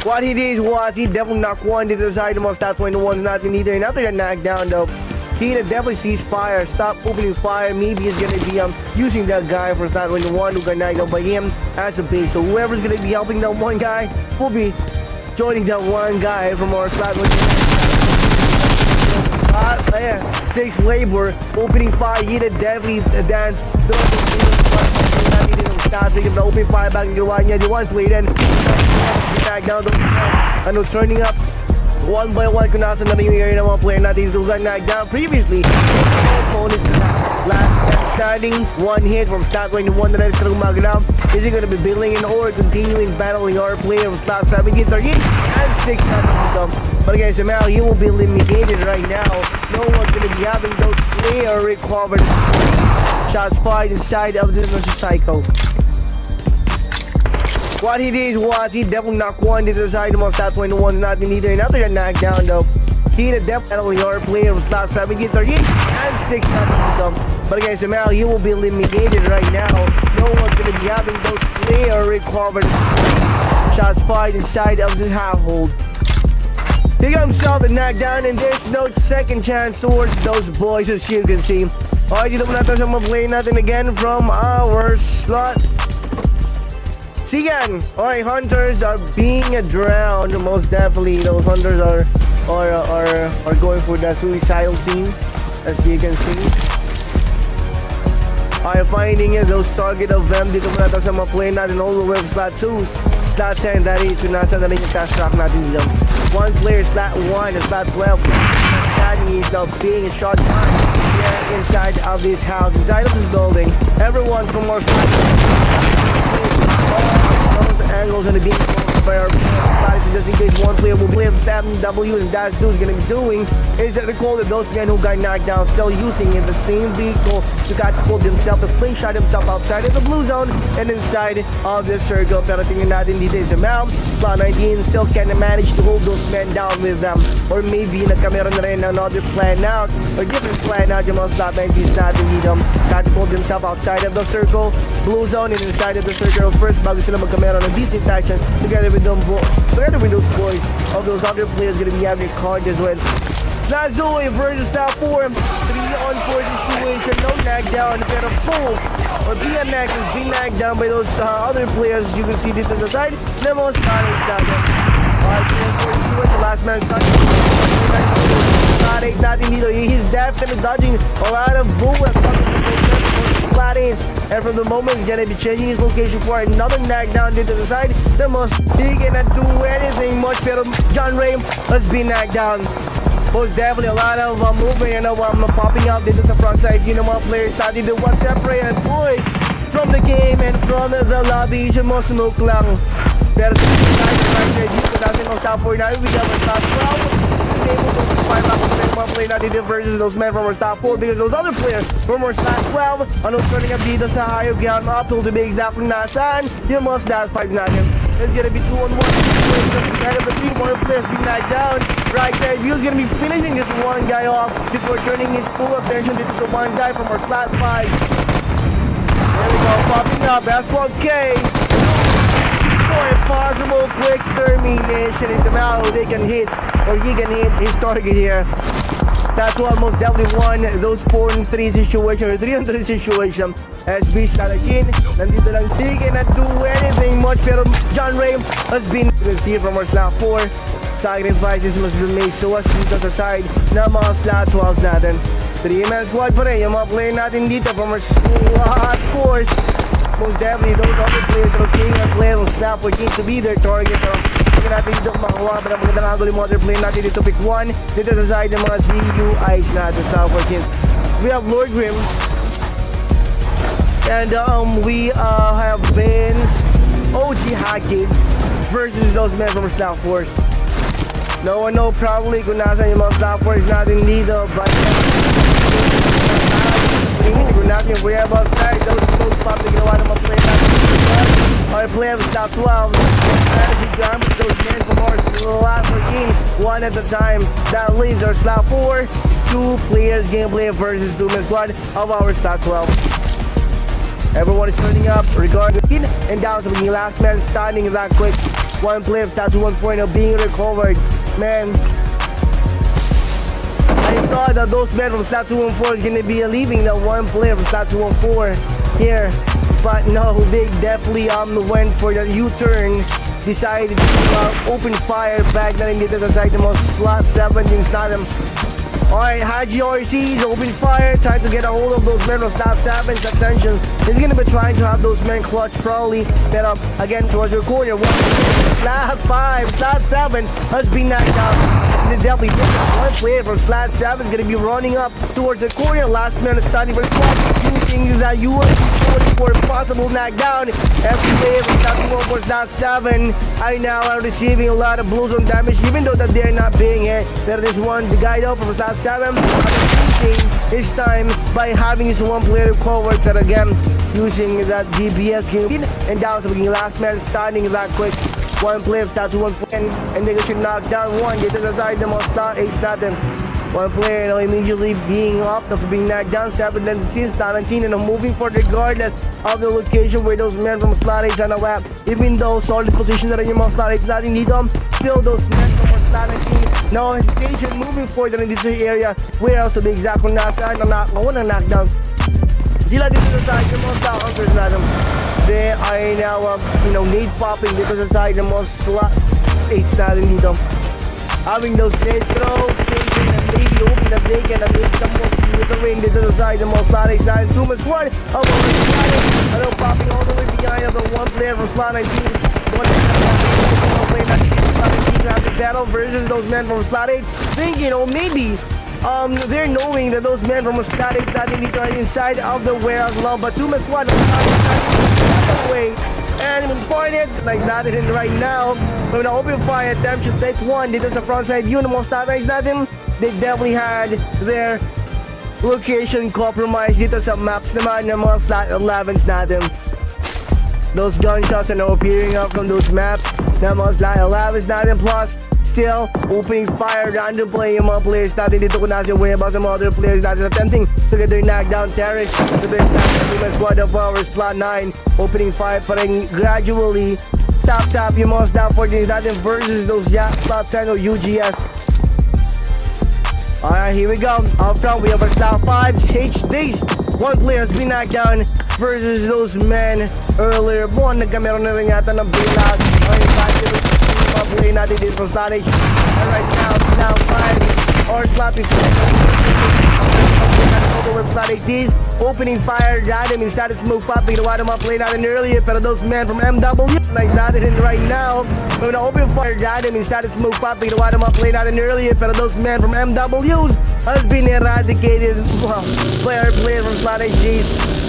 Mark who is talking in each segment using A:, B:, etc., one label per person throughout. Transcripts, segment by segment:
A: What he did was he definitely knocked one to the side. The most stats 21 nothing either. And after that knockdown though, he definitely sees fire. Stop opening fire. Maybe he's gonna be using that guy for stat 21 who got knocked out by him as a base. So whoever's gonna be helping that one guy will be joining that one guy from our stat 21. Six labor opening fire. He did definitely dance. Sige na open fire back yung gawa niya. Di one play then knockdown turning up one by one kung nasa na rin yung area ng mga player natin who got knocked down previously. Opponents last standing, one hit from stat 21 na next na gumagalaw. Is he gonna be building in or continuing battling our player from stat 17, 13 and 6 but again somehow he will be eliminated right now. No one's gonna be having those player recovered shots fired inside of this cycle. What he did was he definitely knocked one to the side. The most stat 21 nothing either. And after that knockdown though, he definitely our player was stat 17, 13 and 6 but again somehow he will be eliminated right now. No one's gonna be having those player recovered shots fired inside of this half-hold. He got himself a knockdown and there's no second chance towards those boys as you can see. Alright, dito muna tayo sa mga play natin again from our slot. Sigan! Alright, hunters are being drowned. Most definitely, those hunters are going for the suicidal scene, as you can see. Alright, finding those target of them. Dito muna tayo sa mga play natin all the way from slot 2. Slot 10, that is, kung nasa na rin yung cash track natin dito. One player, slot 1, and slot 12. That is now being shot down here inside of this house, inside of this building. Everyone from our slot angles gonna be by our players, just in case one player will play stabbing W, and that's dude's gonna be doing is that recall that those men who got knocked down still using in the same vehicle to catapult himself, to slingshot himself outside of the blue zone and inside of the circle. Pero tingnan natin dito sa mount, slot 19 still can manage to hold those men down with them, or maybe nagkameron na rin another plan out or different plan out yung mga slot 19 natin dito. Catapult himself outside of the circle, blue zone and inside of the circle first bago sila magkameron ng decent action together with those boys of those other players gonna be having a card as well. Slot Zoe versus Slot 4, 3-on-4 situation, no knockdown, pero full or BMX is being knocked down by those other players. You can see dito sa side na most balance natin. The last man starting natin dito. He's definitely dodging a lot of bullets. And from the moment he's gonna be changing his location for another knockdown into the side. The most he cannot do anything much, pero John Ray has been knocked down. Most definitely a lot of movement, you know, popping out into the front side. You know, mga players starting to separate boys from the game and from the lobby. Siya mo smoke lang. Pero sa right side, dito natin ang top 4 na. We got our top 12. Able to fight back with mga play natin versus those men from our top 4 because those other players from our top 12 ano turning up dito sa higher ground uphill to be exactly nasaan yung mga stats 5 natin. It's gonna be 2-on-1. Kind of the 3 more players being knocked down. Right side view's gonna be finishing this one guy off before turning his full attention dito sa one guy from our slot 5. There we go, popping up, S12K. For a possible quick termination in the mouth, they can hit or he can hit his target here. That's what most definitely won those 4-3 situation or 3-3 situation. SB Stalakin, nandito lang, he cannot do anything much, pero John Ray has been, you can see from our slot 4, sacrifices must be made to us dito sa side na mga slot 12 natin. 3-man squad pa rin yung mga player natin dito from our slot 4s. Most definitely those other players that are seeing our player will snap for teams to be their target. So, hindi natin dito makakuha pa ng magandang angle yung other player natin dito. Pick 1 dito sa side ng mga ZUIs natin sa for teams. We have Lord Grim. And we have Ben's OG Hackett versus those men from Slap Force. No one know probably kung nasan yung mga Slap Force natin dito. But natin yung Brave outside, those pop na ginawa ng mga play natin. Our play of stop 12. Strategy to arm with those men from our slot 14. One at a time. That leaves our slot 4. 2 players gameplay versus 2-man squad of our slot 12. Everyone is turning up regarding and down to the last man standing that quick. One player of Slot 214 being recovered. Man, I thought that those men from Slot 214 is gonna be leaving the one player from Slot 214 here, but no, they definitely went for the U-turn. Decided to open fire back na rin dito sa side ng mga Slot 7 yung Slot. Alright, Haji RC's open fire, trying to get a hold of those men of Slot 7's attention. He's gonna be trying to have those men clutch probably, but again towards your corner. Slot 5, Slot 7 has been knocked out. And definitely one player from Slot 7 is gonna be running up towards the corner. Last man starting for using that USP for a possible knockdown. Every player from Slot 7 are now receiving a lot of blows on damage, even though that they're not being hit. There is one, the guy though from Slot 7 his time by having his one player covered, but again using that DBS game, and that was the last man standing that quick. One player of Slot 214 and they should knock down one. Dito sa side ng mga Slot 8 natin. One player immediately being up after being knocked down. 7-6, Talantin and moving for regardless of the location where those men from Slot 8 are now at. Even though solid position na rin yung mga Slot 8 natin dito, still those men from Slot 19 no hesitation moving forward in this area. Where else to be exact kung nasaan ang knockdown. Sila dito sa side ng mga Slot Hunters natin. They are now nade popping dito sa side ng mga Slot 8 natin dito. Having those dead throws, chasing and maybe hoping that they can make some more with the ring dito sa side ng mga Slot 8 natin. Tuma squad of our Slot 8. Popping all the way behind of the one player from Slot 19. One player that Slot 19 have to battle versus those men from Slot 8. Thinking, maybe they're knowing that those men from Slot 8 natin dito are inside of the warehouse long, but Tuma squad away. And important, like natin right now, from the open fire attempt should take one dito sa front side view ng mga Slot 9s natin. They definitely had their location compromised dito sa maps naman ng mga Slot 11s natin. Those gunshots are now appearing up from those maps ng mga Slot 11s natin, plus still opening fire, random play yung mga players natin dito kung nasa yung way about some other players natin attempting to get their knockdown terrorists to their squad of our Slot 9 opening fire pa rin gradually tap yung mga Slot 14 natin versus those Slot 10 or UGS. Alright, here we go. Up front we have our Slot 5's HDs. One player has been knocked down versus those men earlier. Buwan nagkameron na rin yata ng bailout. Play natin dito from Slot 8. And right now, Slot 5 or Slot 15. Slot 8's opening fire, random inside the smoke pop. Ginawa naman play natin earlier, pero those men from MW nice natin right now. We're gonna open fire, random inside the smoke pop. Ginawa naman play natin earlier, pero those men from MW's has been eradicated. Wow, player from Slot 8's.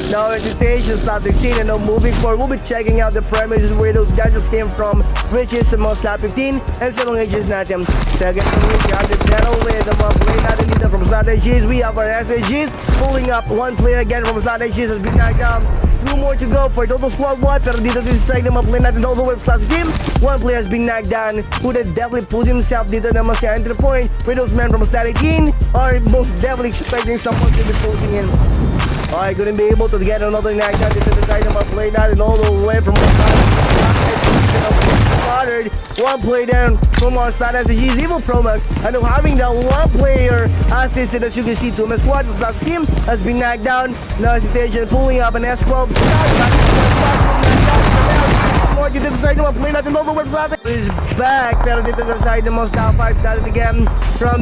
A: No hesitation, Slot 16 and no moving forward. We'll be checking out the premises where those gadgets came from, which is the most Slot 15 and 7 edges natin. Second, we have the battle with the mga play natin dito from Slot 8's. We have our SAG's pulling up. One player again from Slot 8's has been knocked down. Two more to go for total squad one. Pero dito sa side ng mga play natin all the way from Slot 16. One player has been knocked down, who would definitely put himself dito naman sa entry point where those men from Slot 18 are most definitely expecting someone to be posing in. Alright, couldn't be able to get another knockdown dito sa side ng mga play natin all the way from one play down from our Slot SG's Evil Promax, and having that one player assisted, as you can see, Tuma squad from Slot team has been knocked down. No hesitation, pulling up an S12 more dito sa side ng mga play natin all the way from Slot is back, pero dito sa side ng mga Slot 5 started again from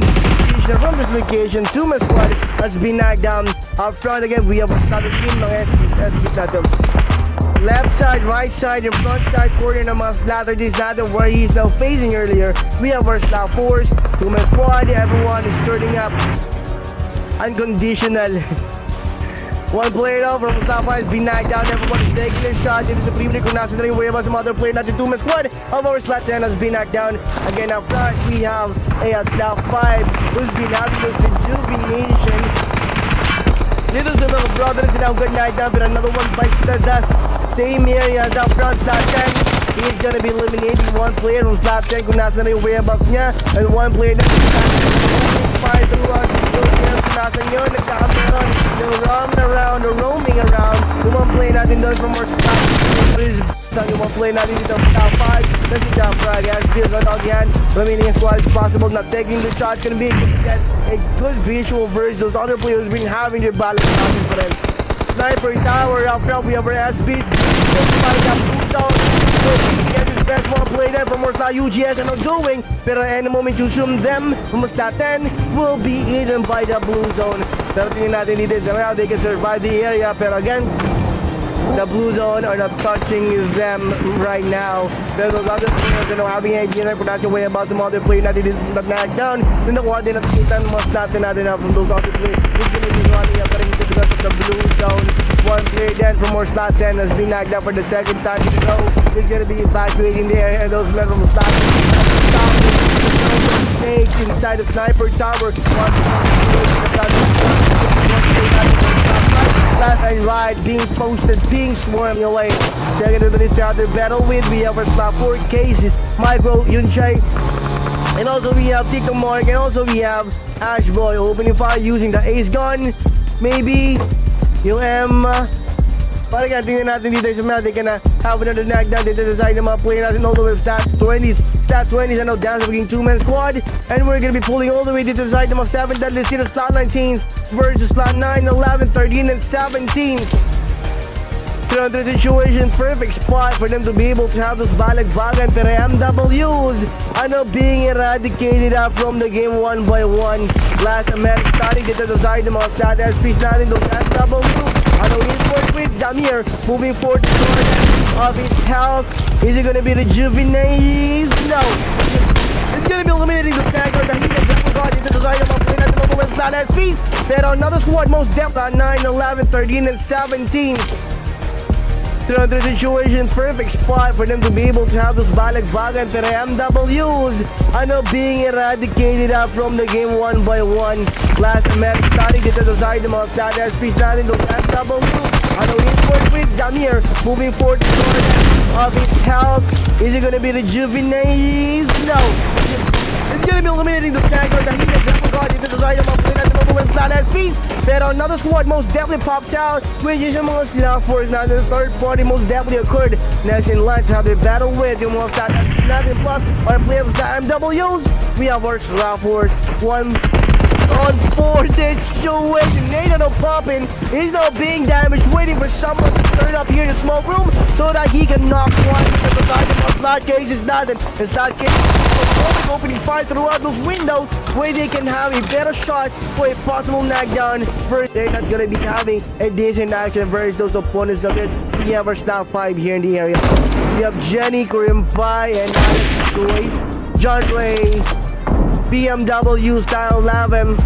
A: this location. Tuma squad has been knocked down. Up front again, we have Slot team ng SB natin. Left side, right side, and front side corner ng mga Slot natin where he is now facing earlier. We have our Slot 4s, Tuma squad, everyone is turning up. Unconditional. One player though from Slot 5 has been knocked down. Everyone is taking their shot. It is a preview kung nasa na rin way about some other player natin. Tuma squad of our Slot 10 has been knocked down. Again, up front, we have a Slot 5 who's been having this rejuvenation. Dito sa mga brothers sila ang good knocked down, but another one bites the dust. Same area as up front, Slot 10. He is gonna be eliminating one player from Slot 10 kung nasa na yung whereabouts niya, and one player na fire through us. Nasa nyo, nagkakameron, they're roaming around, the one player natin doon from our Slot Saan yung mga play natin dito sa top 5. Let's get down frag as Bills on out yan. Remaining squad is possible. Not taking the shot. Gonna be a good visual versus those other players been having their balance for them. Sniper tower up front. We have our SBs. Get his best one play there from Morslot UGS and doing. Pero any moment you zoom them from Morslot 10 will be eaten by the blue zone. Pero tingnan natin dito sa round. They can survive the area. Pero again, the blue zone are not touching them right now. Pero those other players are having a production way about some other players natin dito sa knockdown. Nung nakuha din at kita ng mga stats natin na from those other players. It's gonna be running up rin because of the blue zone. One player then from more slot 10 has been knocked out for the second time in a row. He's gonna be evacuating there and those men from the slot snake inside the sniper tower. Last and right, being posted, being swarmed away. Second to this other battle with, we have our slot 4 cases, Micro, Yunchai, and also we have Tito Mark, and also we have Ash Boy opening fire using the ace gun. Maybe yung parang nga tingnan natin dito sa map, they can have another knockdown dito sa side ng mga player natin all the way with stat 20s and now down sa maging 2-man squad, and we're gonna be pulling all the way dito sa side ng mga 7 deadly sin slot 19s versus slot 9, 11, 13, and 17. Under situation, perfect spot for them to be able to have those balagbagan pero MWs being eradicated from the game one by one. Last man starting dito sa side ng mga stat SPs natin, those MWs in forward with Zamir moving forward of his health. Is it gonna be rejuvenated? No. It's gonna be eliminating the stagger that he can definitely dito sa side ng mga play natin over with stat SPs. Pero another squad most depth at 9, 11, 13, and 17. Under situation, perfect spot for them to be able to have those balagbagan pero MWs being eradicated from the game one by one. Last man starting dito sa side ng mga stat SPs natin, those MWs in forward with Zamir moving forward of his health. Is it gonna be rejuvenated? No. It's gonna be eliminating the stagger that he can definitely dito sa side ng mga play natin over with stat SPs. Pero another squad most definitely pops out, which is yung mga slot force na the third party most definitely occurred. Next in line to have their battle with yung mga stat natin plus our players with the MWs. We have our slot force 1-on-4 situation. Nathan popping. He's now being damaged, waiting for someone to turn up here in the smoke room so that he can knock one to the side of the slot cases nothing. The slot cases opening fire throughout those windows where they can have a better shot for a possible knockdown. First, they're not gonna be having a decent action versus those opponents of it. We have our top 5 here in the area. We have Jenny, Korean Pie, and John Ray, BMW style 11.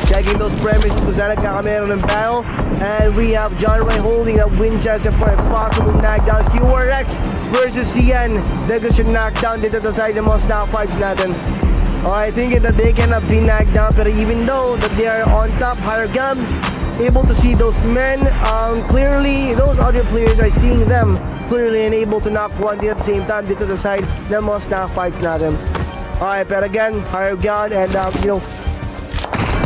A: Checking those premises kung saan nagkakameron ng battle. And we have John Ray holding a Winchester for a possible knockdown. QRX versus CN. They're gonna knockdown dito sa side ng mga top 5 natin. Alright, thinking that they cannot be knocked down, pero even though that they are on top, higher gun, able to see those men clearly, those other players are seeing them clearly and able to knock one at the same time dito sa side ng mga top 5 natin. Alright, pero again, higher gun and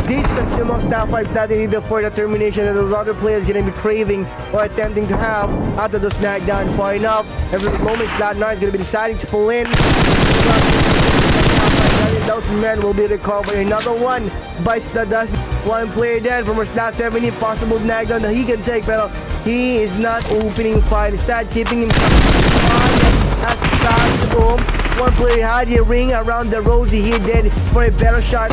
A: distance yung mga top 5s natin either for the termination that those other players gonna be craving or attempting to have after those knockdown far enough. Every moment, slot 9 is gonna be deciding to pull in. Those men will be recovering. Another one bites the dust. One player dead from our slot 70. Possible knockdown that he can take, but he is not opening fire. Instead, keeping him as possible. One player had a ring around the rosy. He did for a better shot.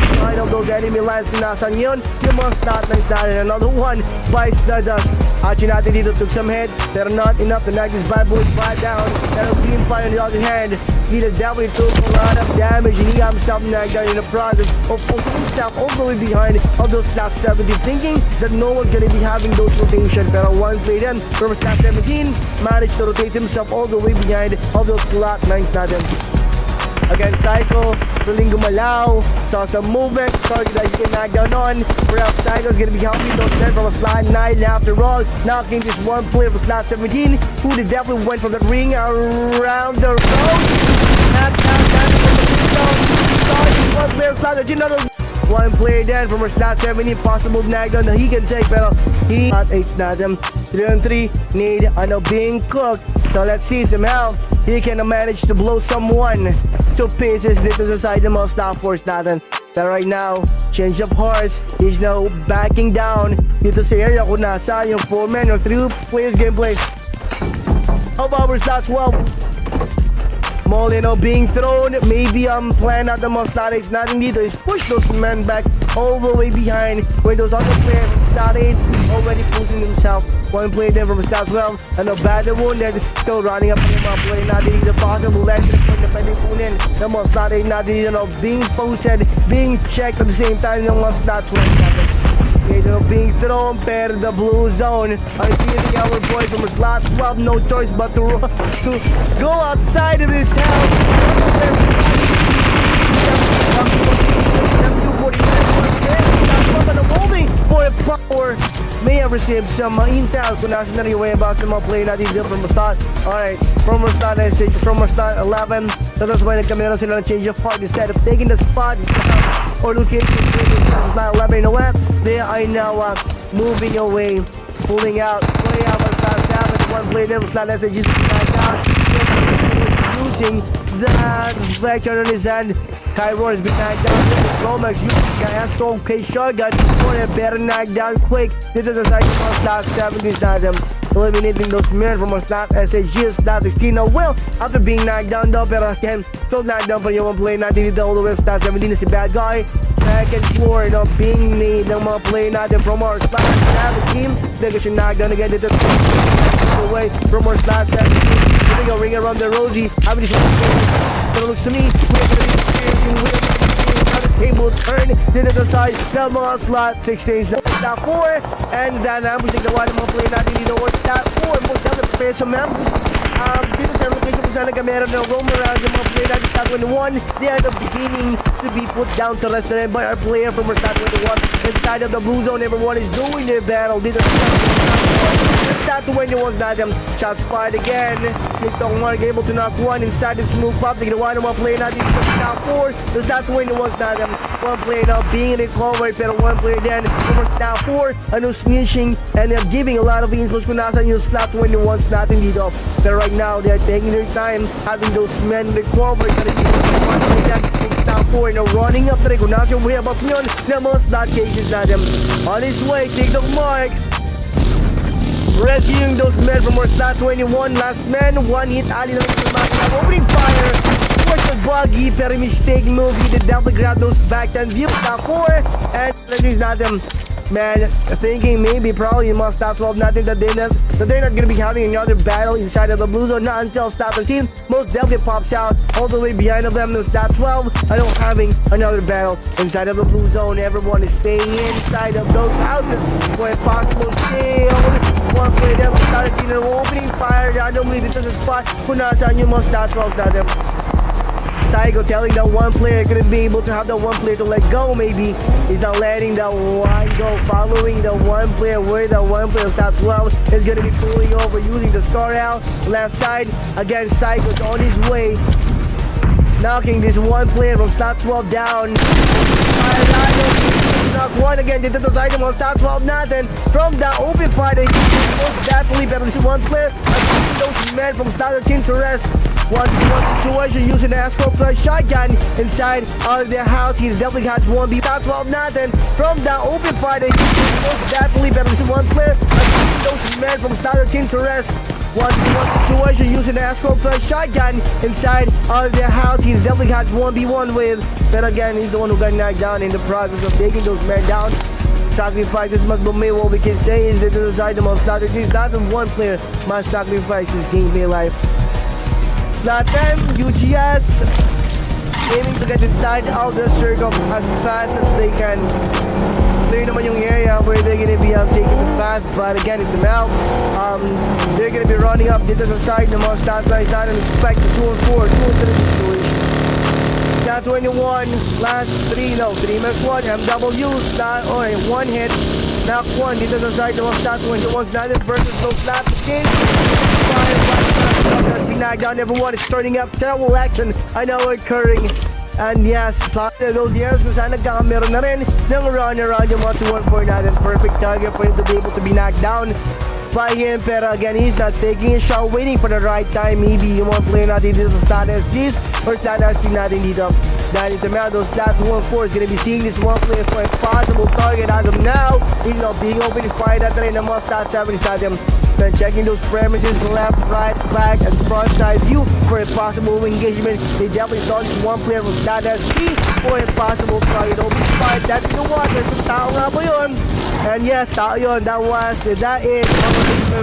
A: Behind of those enemy lines kung nasan yun. Yung mga slot na natin. Another one bites the dust. Action natin dito took some head. They're not enough to knock this bad boy flat down. And a clean fire on the other hand. He definitely took a lot of damage and he got himself knocked down in the process of putting himself all the way behind of those slot 70, thinking that no one's gonna be having those rotation. Pero one play then from slot 17 managed to rotate himself all the way behind of those slot 9s natin. Again, Psycho, tuling gumalaw, saw some movement, target that he can knock down on. Perhaps Psycho's gonna be helping those men from a slot 9 after all, knocking this one player from slot 17, who definitely went from that ring around the road. Knocked down, one player player slot. Another one player then from our slot 70. Possible nag down that he can take, pero he not 8 natin. 3-on-3 need being cooked. So let's see somehow he can manage to blow someone to pieces dito sa side ng mga stop force natin. But right now, change of hearts. He's now backing down dito sa area kung nasa yung 4-man or 3 players gameplay. How about our slot 12? Molino being thrown. Maybe plan out the most statics natin dito is push those men back all the way behind where those other players started already pushing himself. One play then from stats 12 and badly wounded. Still running up yung mga play natin dito. Possible extra point na pwede kunin ng mga static natin dito. Being posted, being checked at the same time ng mga stats 12 natin. Being thrown per the blue zone. I feeling our boys from slot 12, no choice but to go outside of his hell. For a power may have received some intel kung nasa na rin about sa mga play natin dito from the start. Alright, from our start 11. So that's why nagkamera sila ng change of heart instead of taking the spot or looking at not 11 in the left. They are now moving away, pulling out, play out on start 7. One play there was not let's say just out. Using that vector on his hand. Kyro is being knocked down. Romax using KABLATSPORT for a better knockdown quick. This is a side from slot 70s natin. Eliminating those men from a slot SAG slot 16. Now Will, after being knocked down though, pero again, still knocked down pa yung play natin dito all the way from slot 17 na si Bad Guy. Second floor, being made ng mga play natin from our slot 17. Then get your knockdown again dito away from our slot 17. Here we go, ring around the rosy. Having this but it looks to me, we're going to be experiencing another table turn dito sa side ng mga slot 16s na slot 4 and dynamic yung gawa ng mga play natin dito or slot 4 most definitely prepare some members dito sa location kung saan nagkamera ng roam around yung mga play natin slot 21 they are beginning to be put down to rest by our player from our slot 21 inside of the blue zone. Everyone is doing their battle dito sa slot 21 natin shots fired again. Niktong Mark able to knock one inside the smooth pop. Ginawa ng mga play natin dito sa slot 4. The slot 21 natin one player now being recovered pero one player then from slot 4 snitching and they're giving a lot of influence kung nasan yung slot 21 natin dito. Pero right now they're taking their time having those men recovered pero slot 4 now running up the kung nasan yung whereabouts nyon ng mga slot cases natin. On his way, Niktong Mark rescuing those men from our slot 21. Last man, one hit Ali lang yung opening fire. Was the buggy, pero mistake move. He did definitely grab those back 10 view. Slot 4 and he's not them. Man, thinking maybe probably must stop 12 nothing that they're not gonna be having another battle inside of the blue zone. Not until stop 13 most definitely pops out all the way behind of them. Stop 12 I don't having another battle inside of the blue zone. Everyone is staying inside of those houses where possible shield. One play there from start 13 and opening fire randomly dito sa spot kung nasaan yung mga stop 12 natin. Psycho telling that one player couldn't be able to have that one player to let go. Maybe he's not letting that one go, following the one player where the one player starts well is gonna be pulling over using the star out left side. Again, Psycho's on his way, knocking this one player from slot 12 down. Knock one again dito sa side ng slot 12 natin from the open part. Most definitely pero this one player those men from slot 13 to rest. One situation using the Escort plus shotgun inside of the house. He's definitely got one B. Top 12 nothing from the open part. Most definitely better than one player. Those men from Slot 13 to rest. One situation using the Escort plus shotgun inside of the house. He's definitely got 1v1 with. But again, he's the one who got knocked down in the process of taking those men down. Sacrifices must be made. What we can say is that the side of Slot 13 not one player must sacrifice his gameplay life. Slot 10, UGS aiming to get inside of the circle as fast as they can. Clear naman yung area where they're gonna be taking the path, but again it's them out. They're gonna be running up dito sa side ng mga slot lines and expect the 2 and 4, 2 and 3 situation. Slot 21, last 3 minus 1, MW, slot, one hit, knock 1 dito sa side ng mga slot 21's natin versus those slot 15. Knocked down. Everyone is turning up. Terrible action I know occurring And yes, those years kung saan nagkakamera na rin ng run around yung mga 2-1-4 natin. Perfect target for him to be able to be knocked down by him. Pero again, he's not taking a shot, waiting for the right time. Maybe yung mga player natin dito sa stat SGs or stat SG natin dito. Dahil sa mga those stat 2-1-4 is gonna be seeing this one player for a possible target as of now. He's not being open to fire natin rin ng mga stat 7 natin. Then checking those premises, left, right, back, and front side view for a possible engagement. They definitely saw this one player from stat SG for a possible target open fight. That's the one. There's a tao nga po yun. And yes, tao yun. That is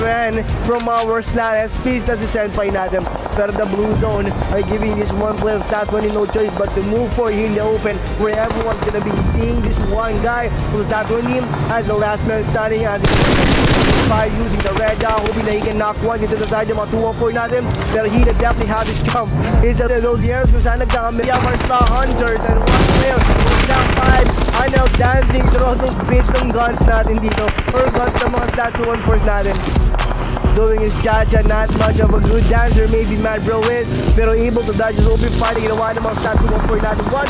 A: man from our stat SPs na si Senpai natin. Pero the blue zone are giving this one player stat 20 no choice but to move for here in the open where everyone's gonna be seeing this one guy who's stat 20 as the last man standing as by using the red dot, hoping that he can knock one into the side ng mga 2-1-4 natin. Pero he definitely have his jump. It's those years kung saan nagkakamili ang mga star hunters and one player who's now 5 are now dancing through those bits ng guns natin dito or guns ng mga stat 2-1-4 natin. Doing his Jaja, not much of a good dancer, maybe Mad Bro is, pero able to dodge his open fighting. Ginawa ng mga stat 2-1-4 natin. One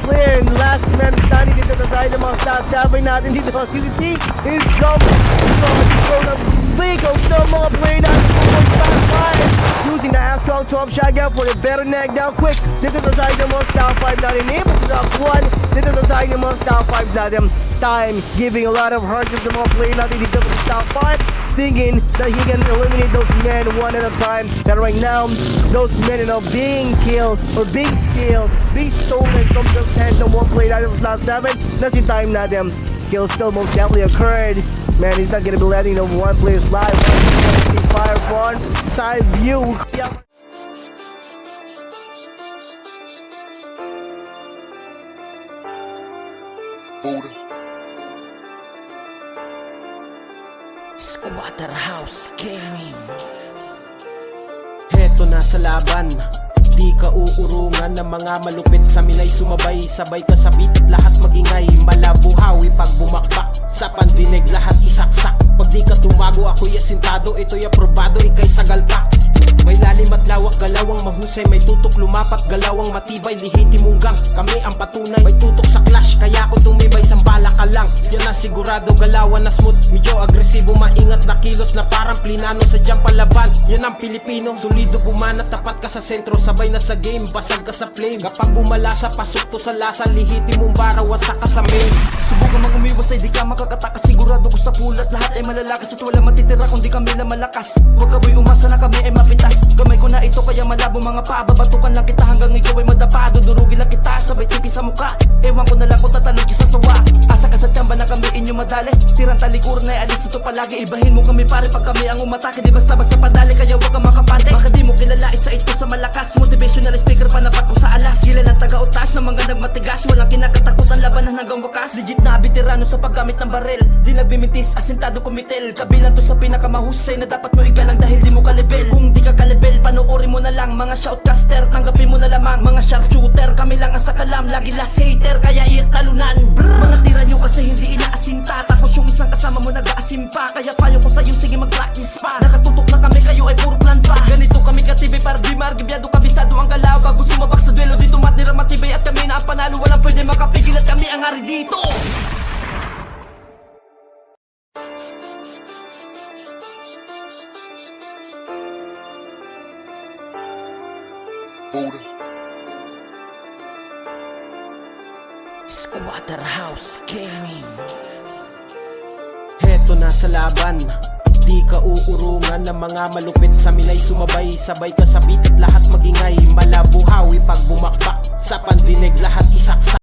A: player, and last man standing dito sa side ng mga stat 7 natin dito. As you can see, his jump from the big of the mga player natin. Using the Ascon 12 shotgun for the better neck down quick. Dito sa side ng mga stat 5 natin. Able to knock one. Dito sa side ng mga stat 5 natin. Time giving a lot of hurt to the mga player natin dito sa stat 5. Thinking that he can eliminate those men one at a time. And right now, those men are being killed or being stolen from the hands of one player that was last 7. That's the time natin. Kill still most definitely occurred. Man, he's not gonna be letting the one player slide. Fire front side view.
B: Squatter House Gaming. Heto na sa laban, di ka uurungan ng mga malupit sa minay sumabay. Sabay ka sa beat at lahat magingay. Malabuhawi pag bumakbak, sa pandinig lahat isaksak. Pag di ka tumago ako'y asintado, ito'y aprobado, ika'y sagalpak. May lalim at lawak, galawang mahusay. May tutok lumapat, galawang matibay. Lihiti munggang, kami ang patunay. May tutok sa clash, kaya kung tumibay sambala ka lang. Yan ang sigurado, galawan na smooth. Medyo agresibo, maingat na kilos na parang plinano. Sadyang palaban, yan ang Pilipino. Solido bumanat, tapat ka sa sentro. Sabay na sa game, basag ka sa flame. Kapag bumalasa, pasok to sa lasa. Lihiti mong baraw at saka sa main.
C: Subukan mang umiwas ay di ka makakatakas. Sigurado ko sa pulat, lahat ay malalakas. At wala matitira kundi kami lang malakas. Huwag ka boy umasa na kami ay mapitas. Gamay ko na ito kaya malabo mga paa. Babatukan lang kita hanggang ikaw ay madapa. Dudurugin lang kita sabay tipi sa muka. Ewan ko na lang kung tatalog sa tuwa. Asa ka sa tiyamba na kami inyo madali. Tirang talikuran ay alis ito palagi. Ibahin mo kami pare pag kami ang umatake. Di basta-basta padali kaya huwag ka makapante. Baka di mo kilala isa ito sa malakas. Motivational speaker panapat ko sa alas. Gilan ang taga-utas na mga nagmatigas. Walang kinakatakutan labanan hanggang wakas. Legit na veterano sa paggamit ng baril. Di nagbimintis asintado kumitil. Kabilang to sa pinakamahusay na dapat mo igalang dahil di mo kalibel. Kung di ka kalibel panoorin mo na lang. Mga shoutcaster tanggapin mo na lamang. Mga sharpshooter kami lang ang sakalam. Lagi last hater kaya iyak talunan. Mga tira nyo kasi hindi inaasinta. Tapos yung isang kasama mo nag-aasim pa. Kaya payo ko sa'yo sige mag-practice pa. Nakatutok na kami kayo ay puro plan pa. Ganito kami katibay para di margibyado kabisado ang galaw. Bago sumabak sa duelo dito matira matibay. At kami na ang panalo walang pwede makapigil. At kami ang hari dito.
B: Squatter House Gaming. Heto na sa laban, di ka uurungan ng mga malupit sa minay sumabay. Sabay ka sa beat at lahat magingay. Malabuhawi pag bumakbak, sa pandinig lahat isaksak.